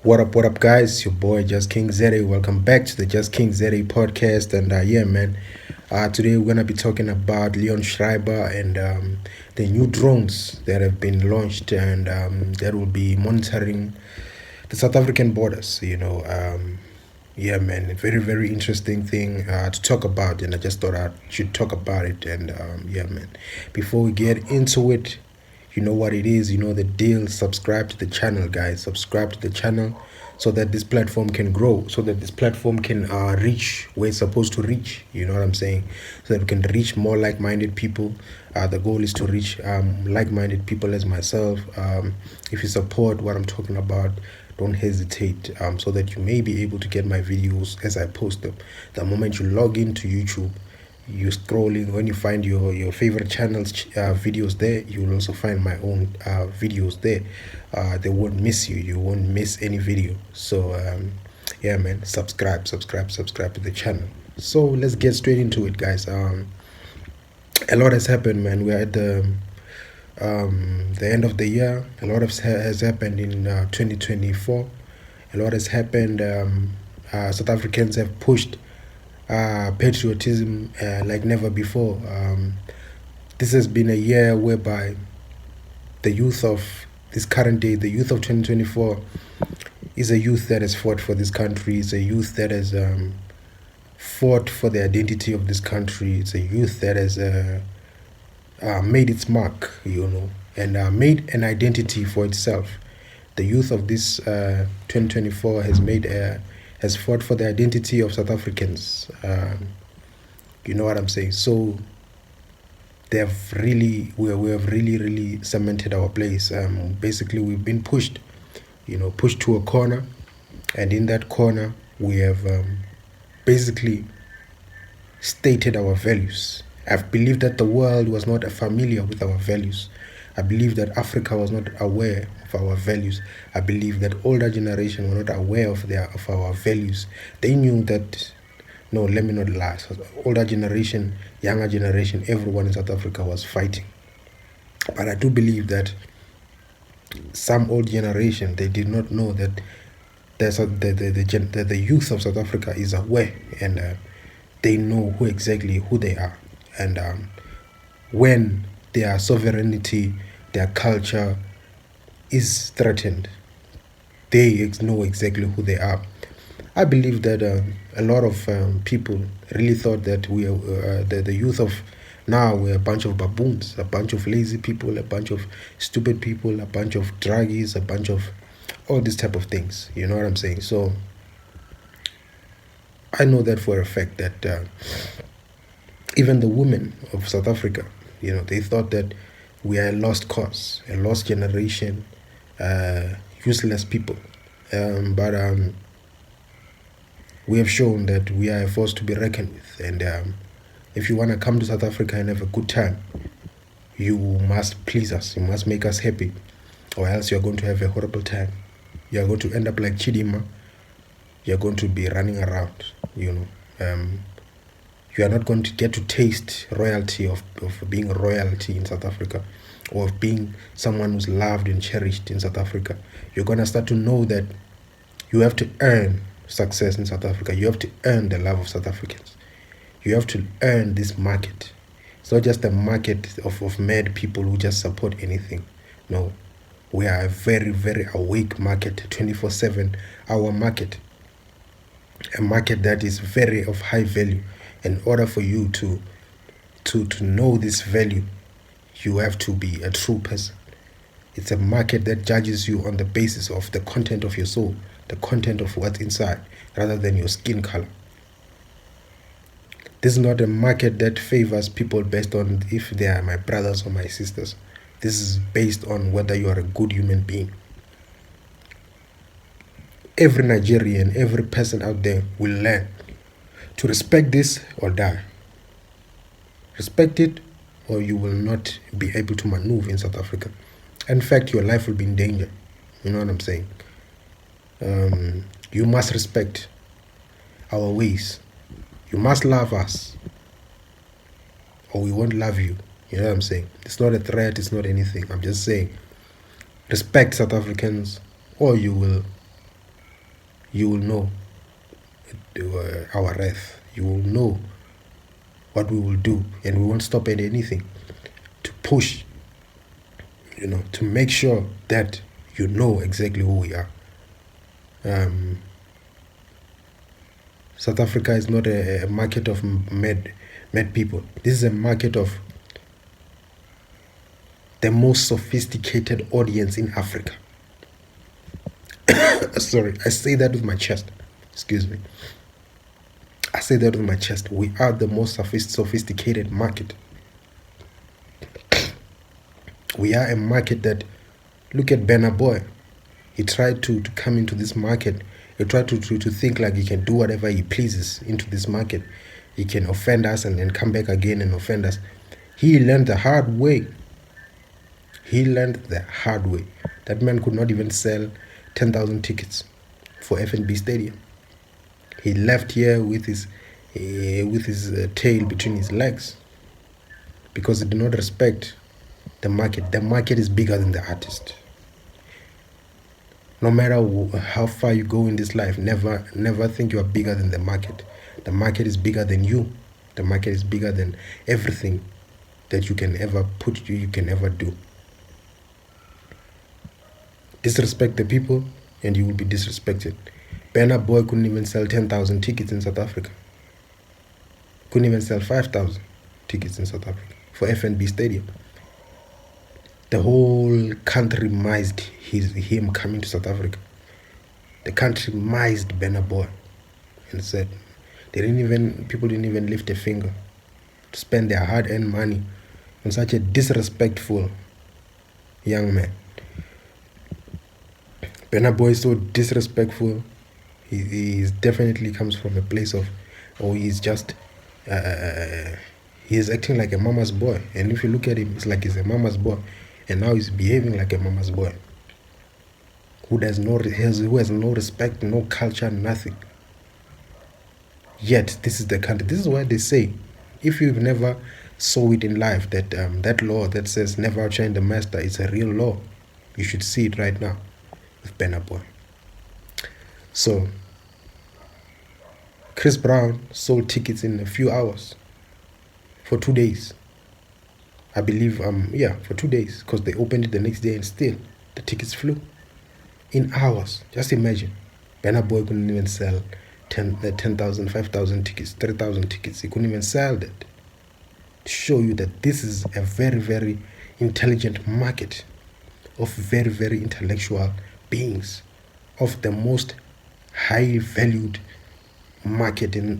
What up, guys? It's your boy Just King Zeri. Welcome back to the Just King Zeri podcast. And yeah, man, today we're gonna be talking about Leon Schreiber and the new drones that have been launched and that will be monitoring the South African borders. Yeah, man, a very interesting thing to talk about, and I just thought I should talk about it. And yeah, man, before we get into it, you know what it is, you know the deal. Subscribe to the channel, guys. Subscribe to the channel so that this platform can grow, so that this platform can reach where it's supposed to reach. You know what I'm saying? So that we can reach more like-minded people. The goal is to reach like-minded people as myself. If you support what I'm talking about, don't hesitate, so that you may be able to get my videos as I post them. The moment you log into YouTube, you scrolling, when you find your favorite channels videos there, you will also find my own videos there. They won't miss you. You won't miss any video. So yeah, man, subscribe to the channel. So let's get straight into it, guys. A lot has happened, man. We're at the end of the year. A lot has happened in 2024. A lot has happened. South Africans have pushed patriotism like never before. This has been a year whereby the youth of this current day, the youth of 2024, is a youth that has fought for this country. It's a youth that has fought for the identity of this country. It's a youth that has made its mark, and made an identity for itself. The youth of this 2024 has fought for the identity of South Africans. You know what I'm saying? So we have really cemented our place. Basically, we've been pushed to a corner, and in that corner, we have basically stated our values. I've believed that the world was not familiar with our values. I believe that Africa was not aware of our values. I believe that older generation were not aware of our values. They knew that, no, let me not lie. So older generation, younger generation, everyone in South Africa was fighting. But I do believe that some old generation, they did not know that the youth of South Africa is aware, and they know who they are. And when their sovereignty, their culture is threatened, they know exactly who they are. I believe that a lot of people really thought that the youth of now were a bunch of baboons, a bunch of lazy people, a bunch of stupid people, a bunch of druggies, a bunch of all these type of things. You know what I'm saying? So I know that for a fact that even the women of South Africa, they thought that we are a lost cause, a lost generation, useless people. But we have shown that we are a force to be reckoned with. And if you want to come to South Africa and have a good time, you must please us. You must make us happy, or else you're going to have a horrible time. You're going to end up like Chidima. You're going to be running around, you are not going to get to taste royalty of being royalty in South Africa, or of being someone who's loved and cherished in South Africa. You're going to start to know that you have to earn success in South Africa. You have to earn the love of South Africans. You have to earn this market. It's not just a market of mad people who just support anything. No, we are a very awake market, 24/7 hour market. A market that is very of high value. In order for you to know this value, you have to be a true person. It's a market that judges you on the basis of the content of your soul, the content of what's inside, rather than your skin color. This is not a market that favors people based on if they are my brothers or my sisters. This is based on whether you are a good human being. Every Nigerian, every person out there will learn to respect this or die. Respect it, or you will not be able to maneuver in South Africa. In fact, your life will be in danger. You know what I'm saying? You must respect our ways. You must love us, or we won't love you. You know what I'm saying? It's not a threat, it's not anything. I'm just saying, respect South Africans, or you will you will know our wrath. You will know what we will do, and we won't stop at anything to push, to make sure that you know exactly who we are. South Africa is not a market of mad people. This is a market of the most sophisticated audience in Africa. Sorry, I say that with my chest. Excuse me. I say that with my chest. We are the most sophisticated market. We are a market that, look at Burna Boy. He tried to come into this market. He tried to think like he can do whatever he pleases into this market. He can offend us and then come back again and offend us. He learned the hard way. He learned the hard way. That man could not even sell 10,000 tickets for FNB Stadium. He left here with his tail between his legs because he did not respect the market. The market is bigger than the artist. No matter how far you go in this life, never think you are bigger than the market. The market is bigger than you. The market is bigger than everything that you can ever do. Disrespect the people and you will be disrespected. Burna Boy couldn't even sell 10,000 tickets in South Africa. Couldn't even sell 5,000 tickets in South Africa for FNB Stadium. The whole country mised him coming to South Africa. The country mised Burna Boy and said people didn't even lift a finger to spend their hard-earned money on such a disrespectful young man. Burna Boy is so disrespectful. He definitely comes from a place of, he's just, he is acting like a mama's boy. And if you look at him, it's like he's a mama's boy. And now he's behaving like a mama's boy. Who has no respect, no culture, nothing. Yet, this is the country. This is why they say, if you've never saw it in life, that that law that says never outshine the master is a real law, you should see it right now with Burna Boy. So, Chris Brown sold tickets in a few hours for 2 days. I believe, for 2 days, because they opened it the next day and still the tickets flew in hours. Just imagine. Burna Boy couldn't even sell 10,000, 5,000 tickets, 3,000 tickets. He couldn't even sell that. To show you that this is a very, very intelligent market of very, very intellectual beings, of the most highly valued market in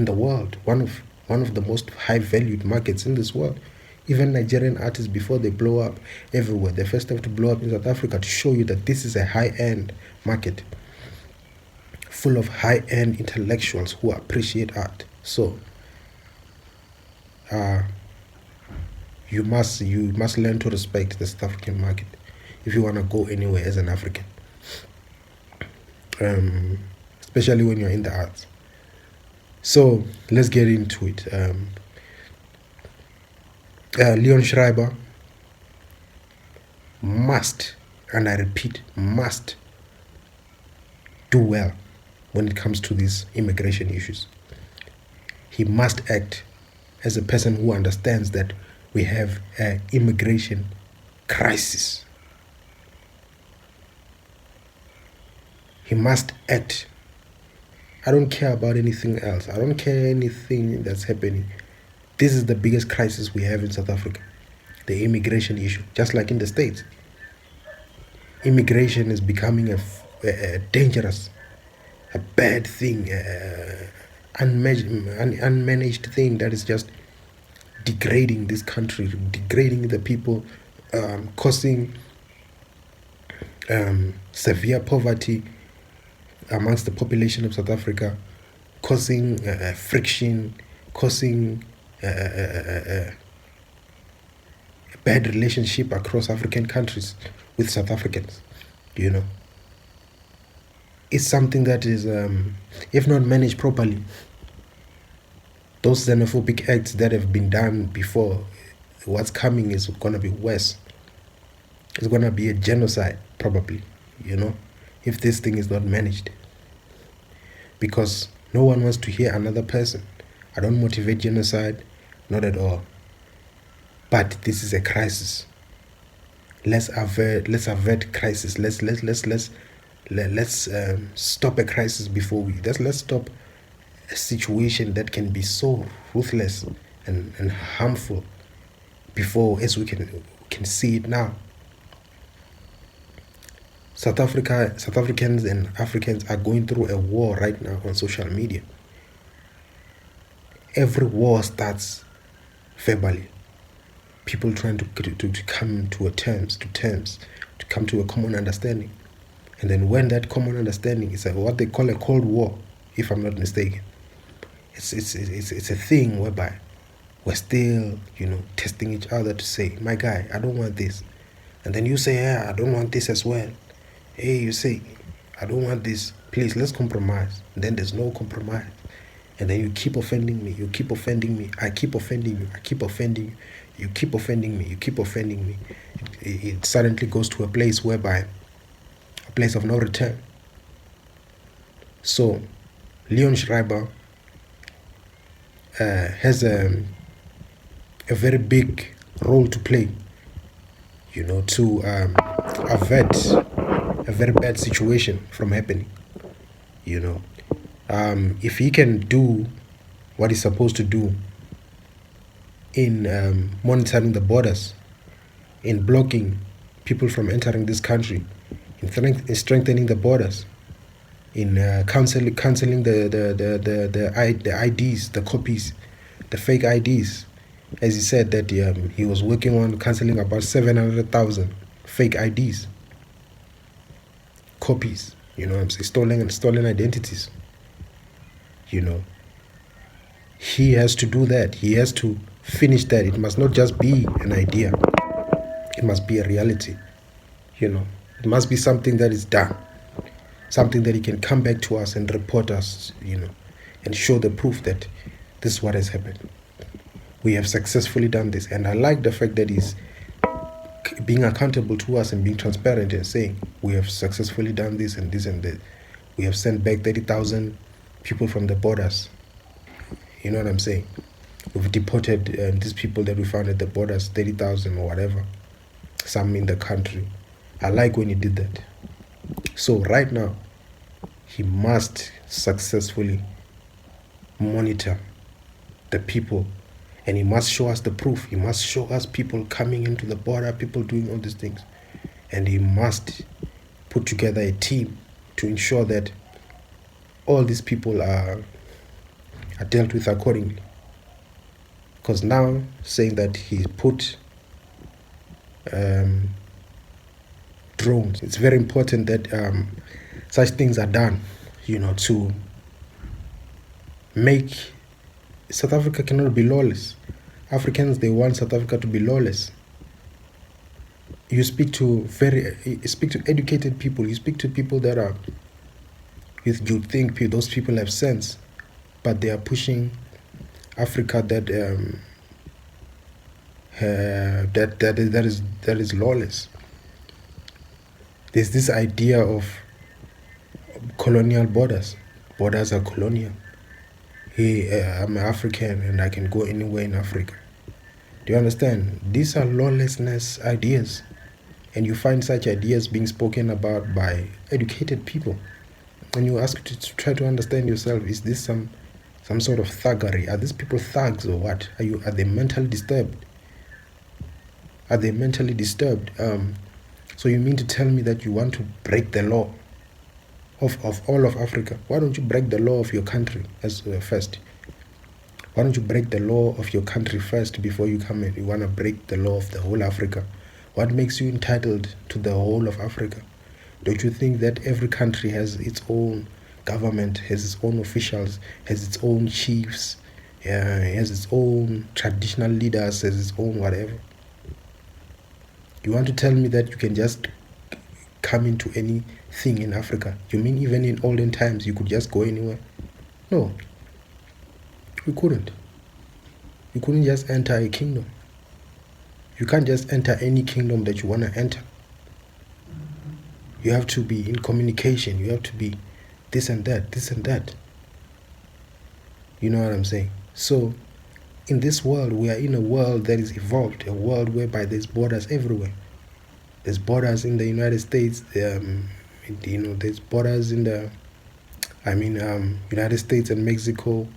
the world. One of the most high valued markets in this world. Even Nigerian artists, before they blow up everywhere, they first have to blow up in South Africa to show you that this is a high-end market full of high-end intellectuals who appreciate art. So you must learn to respect the South African market if you want to go anywhere as an African, especially when you're in the arts. So let's get into it. Leon Schreiber must, and I repeat, must do well when it comes to these immigration issues. He must act as a person who understands that we have an immigration crisis. He must act. I don't care about anything else. I don't care anything that's happening. This is the biggest crisis we have in South Africa, the immigration issue, just like in the States. Immigration is becoming a dangerous, a bad thing, unmanaged thing that is just degrading this country, degrading the people, causing severe poverty amongst the population of South Africa, causing friction, causing a bad relationship across African countries with South Africans. It's something that is, if not managed properly, those xenophobic acts that have been done before, what's coming is going to be worse. It's going to be a genocide, probably, if this thing is not managed. Because no one wants to hear another person. I don't motivate genocide, not at all. But this is a crisis. Let's avert crisis. Let's stop a crisis before let's stop a situation that can be so ruthless and harmful before, as we can see it now. South Africans and Africans are going through a war right now on social media. Every war starts verbally. People trying to come to terms, to come to a common understanding. And then when that common understanding is what they call a Cold War, if I'm not mistaken, it's a thing whereby we're still, testing each other to say, my guy, I don't want this. And then you say, yeah, I don't want this as well. Hey, you say, I don't want this. Please, let's compromise. And then there's no compromise. And then you keep offending me. You keep offending me. I keep offending you. I keep offending you. You keep offending me. You keep offending me. It suddenly goes to a place whereby, a place of no return. So, Leon Schreiber has a very big role to play, to avert a very bad situation from happening. If he can do what he's supposed to do in monitoring the borders, in blocking people from entering this country, in strengthening the borders, in canceling the IDs, the copies, the fake IDs. As he said that he was working on canceling about 700,000 fake IDs, copies. I'm saying, stolen identities. He has to do that. He has to finish that. It must not just be an idea. It must be a reality. It must be something that is done. Something that he can come back to us and report us, and show the proof that this is what has happened. We have successfully done this. And I like the fact that he's being accountable to us and being transparent and saying, we have successfully done this and this and that. We have sent back 30,000 people from the borders. You know what I'm saying? We've deported these people that we found at the borders, 30,000 or whatever, some in the country. I like when he did that. So right now, he must successfully monitor the people, and he must show us the proof. He must show us people coming into the border, people doing all these things. And he must put together a team to ensure that all these people are dealt with accordingly. Because now, saying that he put drones, it's very important that such things are done, to make South Africa cannot be lawless. Africans, they want South Africa to be lawless. You speak to educated people. You speak to people that are, you think those people have sense, but they are pushing Africa that is lawless. There's this idea of colonial borders. Borders are colonial. Hey, I'm African and I can go anywhere in Africa. Do you understand? These are lawlessness ideas. And you find such ideas being spoken about by educated people. And you ask to try to understand yourself, is this some sort of thuggery? Are these people thugs or what? Are they mentally disturbed? Are they mentally disturbed? So you mean to tell me that you want to break the law of all of Africa? Why don't you break the law of your country first? Why don't you break the law of your country first before you come in? You want to break the law of the whole Africa? What makes you entitled to the whole of Africa? Don't you think that every country has its own government, has its own officials, has its own chiefs, has its own traditional leaders, has its own whatever? You want to tell me that you can just come into anything in Africa? You mean even in olden times you could just go anywhere? No, you couldn't. You couldn't just enter a kingdom. You can't just enter any kingdom that you want to enter. You have to be in communication. You have to be this and that, this and that. You know what I'm saying? So in this world, we are in a world that is evolved, a world whereby there's borders everywhere. There's borders in the United States. There's borders in the, United States and Mexico.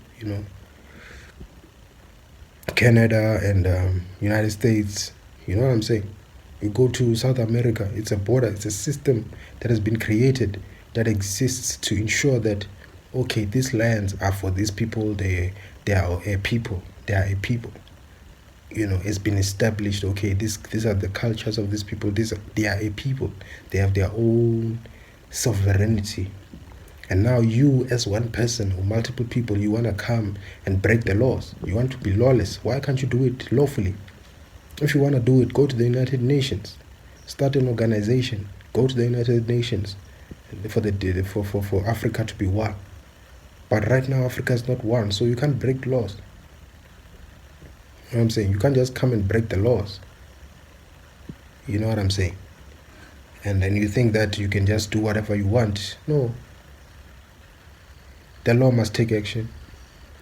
Canada and United States. You know what I'm saying? You go to South America, it's a border, it's a system that has been created that exists to ensure that, okay, these lands are for these people, they are a people, they are a people. It's been established, okay, these are the cultures of these people, they are a people, they have their own sovereignty. And now you, as one person or multiple people, you want to come and break the laws. You want to be lawless. Why can't you do it lawfully? If you want to do it, go to the United Nations. Start an organization. Go to the United Nations for Africa to be one. But right now, Africa is not one, so you can't break laws. You know what I'm saying? You can't just come and break the laws. You know what I'm saying? And then you think that you can just do whatever you want. No. The law must take action.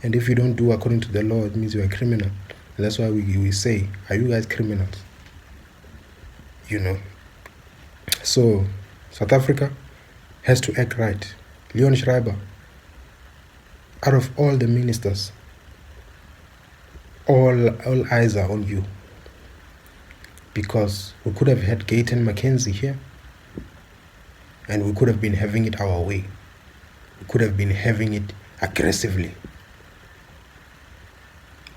And if you don't do according to the law, it means you're a criminal. And that's why we say, are you guys criminals? So South Africa has to act right. Leon Schreiber, out of all the ministers, all eyes are on you. Because we could have had Gayton McKenzie here, and we could have been having it our way. We could have been having it aggressively.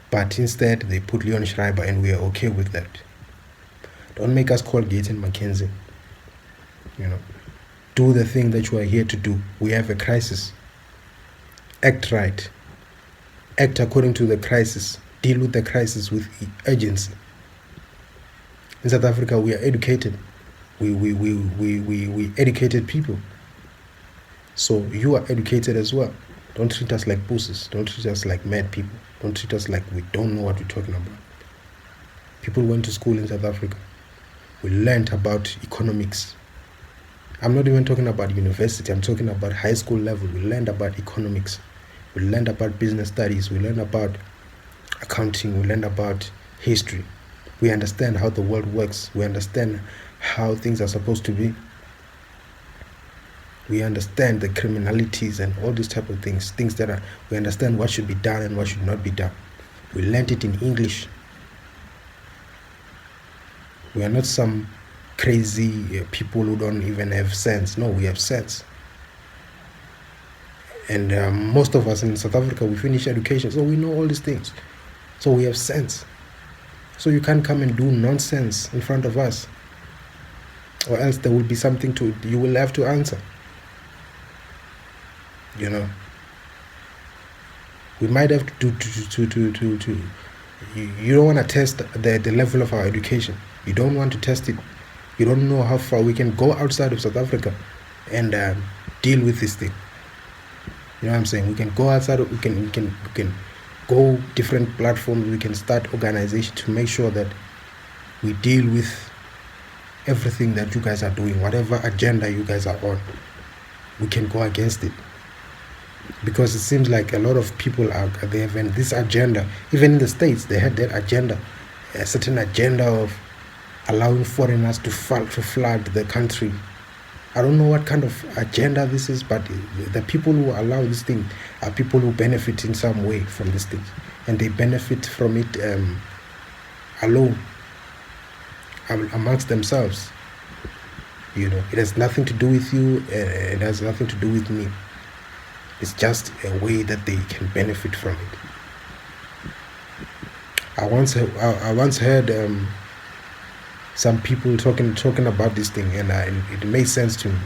But instead, they put Leon Schreiber, and we are okay with that. Don't make us call Gayton McKenzie. Do the thing that you are here to do. We have a crisis. Act right. Act according to the crisis. Deal with the crisis with urgency. In South Africa, we are educated. We educated people. So you are educated as well. Don't treat us like pussies. Don't treat us like mad people. Don't treat us like we don't know what we're talking about. People went to school in South Africa. We learned about economics. I'm not even talking about university. I'm talking about high school level. We learned about economics. We learned about business studies. We learned about accounting. We learned about history. We understand how the world works. We understand how things are supposed to be. We understand the criminalities and all these type of things. We understand what should be done and what should not be done. We learned it in English. We are not some crazy people who don't even have sense. No, we have sense. And most of us in South Africa, we finish education, so we know all these things. So we have sense. So you can't come and do nonsense in front of us, or else there will be something you will have to answer. We might have to you don't want to test the level of our education. You don't want to test it. You don't know how far we can go outside of South Africa and deal with this thing. You know what I'm saying? We can go outside. We can go different platforms. We can start organizations to make sure that we deal with everything that you guys are doing, whatever agenda you guys are on. We can go against it. Because it seems like a lot of people they have this agenda. Even in the States, they had that agenda, a certain agenda of allowing foreigners to flood the country. I don't know what kind of agenda this is, but the people who allow this thing are people who benefit in some way from this thing, and they benefit from it alone, amongst themselves. It has nothing to do with you. It has nothing to do with me. It's just a way that they can benefit from it. I once heard some people talking about this thing, and it made sense to me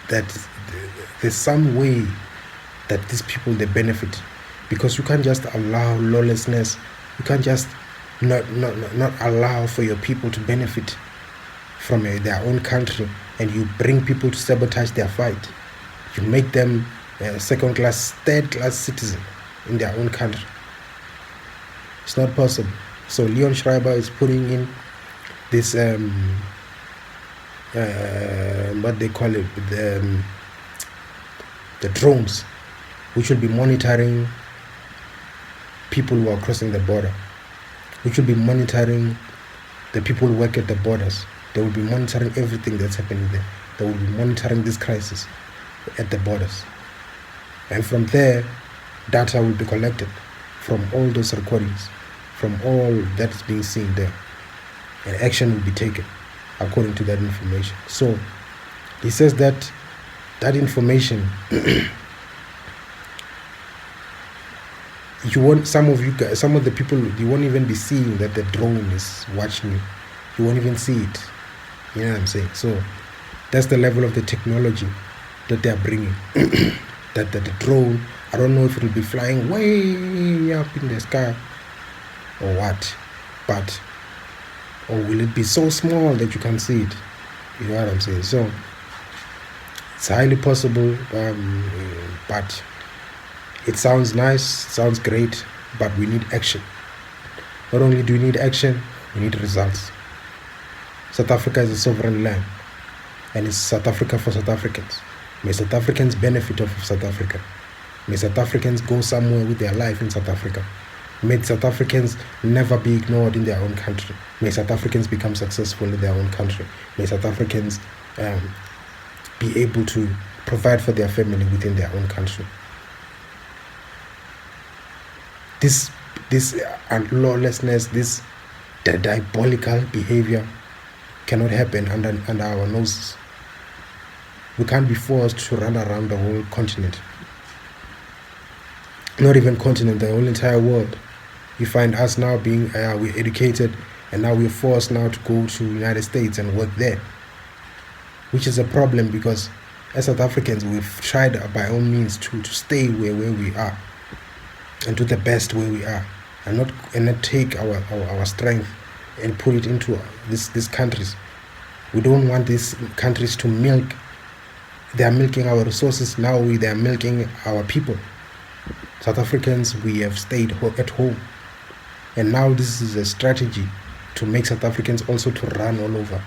that there's some way that these people, they benefit, because you can't just allow lawlessness. You can't just not allow for your people to benefit from their own country, and you bring people to sabotage their fight. You make them second-class, third-class citizen in their own country. It's not possible. So Leon Schreiber is putting in this what they call it, the drones, which will be monitoring people who are crossing the border, which will be monitoring the people who work at the borders. They will be monitoring everything that's happening there. They will be monitoring this crisis at the borders. And from there, data will be collected from all those recordings, from all that is being seen there. And action will be taken according to that information. So he says that that information, you won't, some of the people, you won't even be seeing that the drone is watching you. You won't even see it. You know what I'm saying? So that's the level of the technology that they are bringing. that the drone, I don't know if it will be flying way up in the sky or what, but, or will it be so small that you can't see it? You know what I'm saying? So it's highly possible, but it sounds nice, sounds great, but we need action. Not only do we need action, we need results. South Africa is a sovereign land, and it's South Africa for South Africans. May South Africans benefit off of South Africa. May South Africans go somewhere with their life in South Africa. May South Africans never be ignored in their own country. May South Africans become successful in their own country. May South Africans be able to provide for their family within their own country. This lawlessness, this diabolical behavior cannot happen under our noses. We can't be forced to run around the whole continent. Not even continent, the whole entire world. You find us now being, we're educated, and now we're forced now to go to the United States and work there. Which is a problem, because as South Africans, we've tried by all means to stay where we are and do the best where we are, and not take our strength and put it into these countries. We don't want these countries to milk. They are milking our resources now. They are milking our people. South Africans, we have stayed at home, and now this is a strategy to make South Africans also to run all over.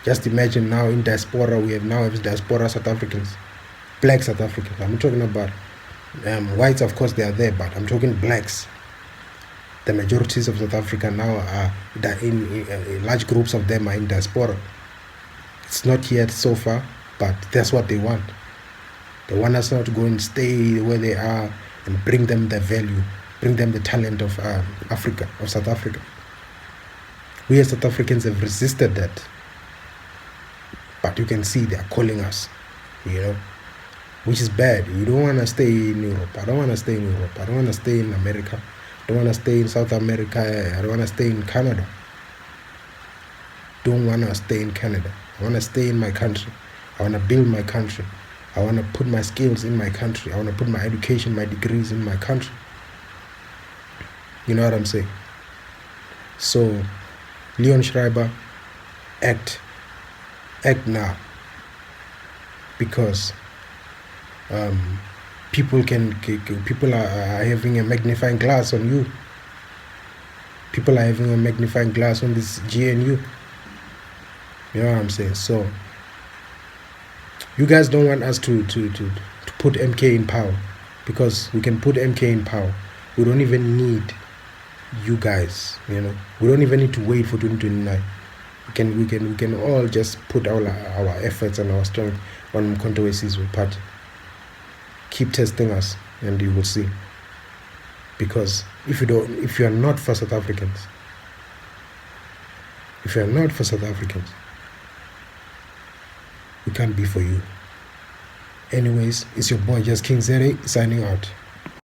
Just imagine now in diaspora, we have diaspora South Africans, black South Africans. I'm not talking about whites, of course they are there, but I'm talking blacks. The majorities of South Africa now are in large groups of them are in diaspora. It's not yet so far, but that's what they want. They want us now to go and stay where they are and bring them the value, bring them the talent of Africa, of South Africa. We as South Africans have resisted that. But you can see they are calling us, which is bad. You don't want to stay in Europe. I don't want to stay in Europe. I don't want to stay in America. I don't want to stay in South America. I don't want to stay in Canada. Don't want to stay in Canada. I want to stay in my country. I want to build my country. I want to put my skills in my country. I want to put my education, my degrees in my country. You know what I'm saying? So, Leon Schreiber, act now, because people are having a magnifying glass on you. People are having a magnifying glass on this GNU. You know what I'm saying? So you guys don't want us to put MK in power, because we can put MK in power. We don't even need you guys. We don't even need to wait for 2029. We can all just put our efforts and our strength on Mkhonto we Sizwe party. Keep testing us, and you will see. Because if you are not for South Africans, we can't be for you. Anyways, it's your boy Just King Zere signing out.